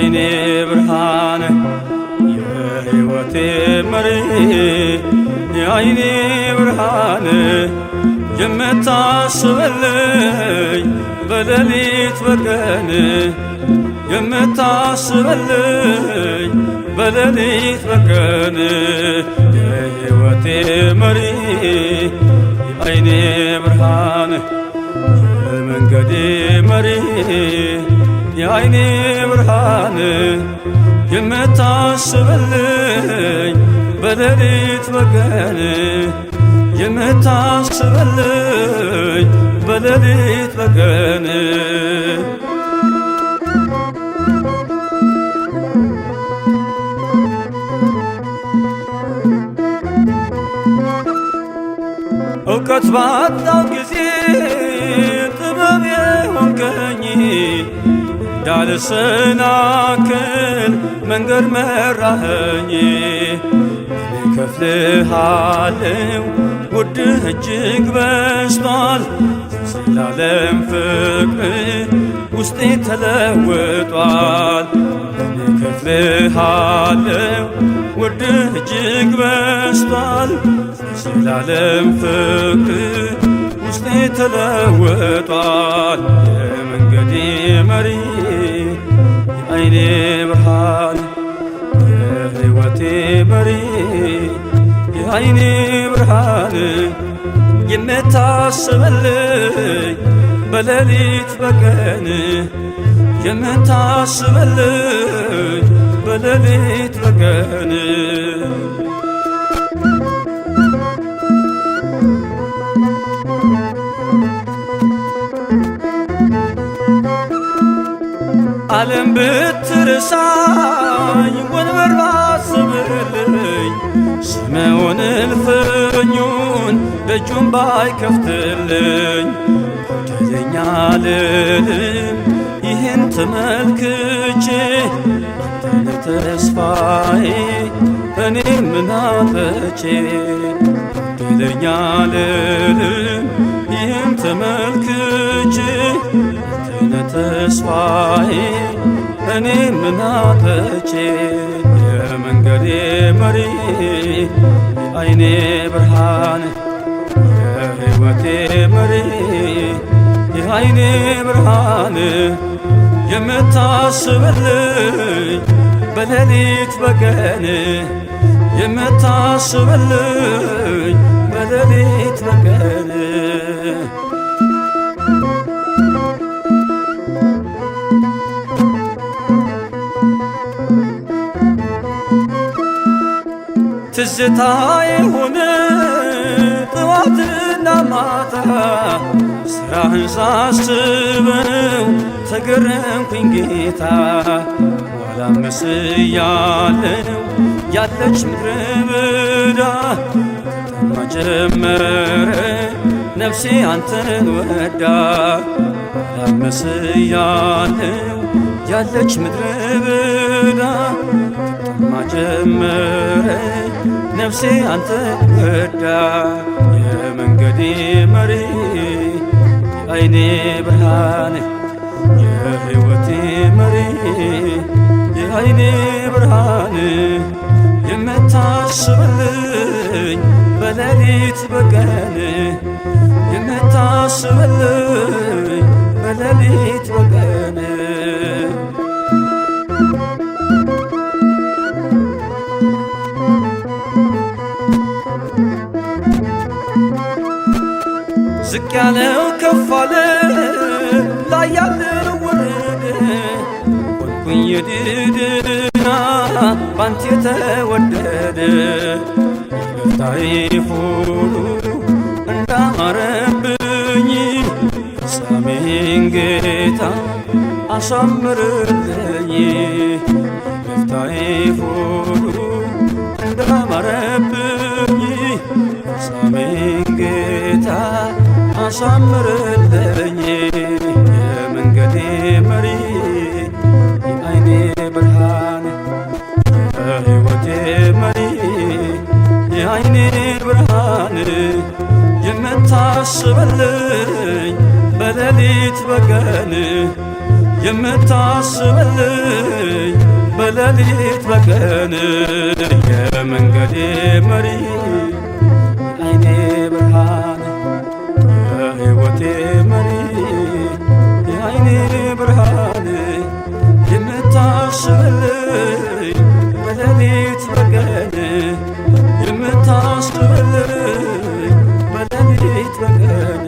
የዓይኔ ብርሃን የሕይወቴ መሪ የዓይኔ ብርሃን የምታስብልኝ በሌሊት በቀን የምታስብልኝ በሌሊት በቀን የሕይወቴ መሪ የዓይኔ ብርሃን የመንገዴ መሪ የዓይኔ ብርሃን የምታስብልኝ በሌሊት በቀን የምታስብልኝ በሌሊት በቀን እውቀት ባጣው ጊዜ ጥበብ የሆንከኝ እንዳልሰናክል መንገድ መራኸኝ። እኔ ከፍልሃለው ውድህ እጅግ በዝቷል ዘላለም ፍቅር ውስጤ ተለውጧል። እኔ ከፍልሃለው ውድህ እጅግ በዝቷል ዘላለም ፍቅር ውስጤ ተለውጧል። የመንገዴ መሪ የዓይኔ ብርሃን የሕይወቴ መሪ የዓይኔ ብርሃን የምታስብልኝ በሌሊት በቀን የምታስብልኝ በሌሊት በቀን ዓለም ብትርሳኝ ወንበር ባስብልኝ ስምዖን እልፍኙን ደጁን ባይከፍትልኝ በደለኛ ልልም ይህን ተመልክቼ አንተነ ተስፋዬ እኔ ምን አጥቼ በደለኛ ልልም ይህን ተመልክቼ አንተነ ተስፋዬ እኔ ምን አጥቼ የመንገዴ መሪ የዓይኔ ብርሃን የሕይወቴ መሪ የዓይኔ ብርሃን የምታስብልኝ በሌሊት በቀን የምታስብልኝ በሌሊት በቀን ትዝታዬ ሆነ ጠዋትና ማታ ስራህን ሳስበው ተገረምኩኝ ጌታ። ኋላም መስያለው ያለች ምድረ በዳ ከተማ ጀመረ ነፍሴ አንተን ወዳ። ኋላም መስያለው ያለች ምድረ በዳ ከተማ ጀመረ ነፍሴ አንተ ወዳ። የመንገዴ መሪ የዓይኔ ብርሃን የሕይወቴ መሪ የዓይኔ ብርሃን የምታስብልኝ በሌሊት በቀን የምታስብልኝ በሌሊት በቀን ዝቅ ያለው ከፍ አለ ላይ ያለው ወረደ ሆንኩኝ የድድና ባንተ የተወደደ ይቅርታዬ ሁሉ እንዳማረብኝ ፍጻሜን ጌታ አሳምርልኝ። ይቅርታዬ ሁሉ እንዳማረብኝ ፍጻሜን ጌታ አሳምርልኝ። የመንገዴ መሪ የዓይኔ ብርሃን የሕይወቴ መሪ የዓይኔ ብርሃን የምታስብልኝ በሌሊት በቀን የምታስብልኝ በሌሊት በቀን የመንገዴ መሪ የዓይኔ ብርሃን የሕይወቴ መሪ የዓይኔ ብርሃን የምታስብልኝ በሌሊት በቀን የምታስብልኝ በሌሊት በቀን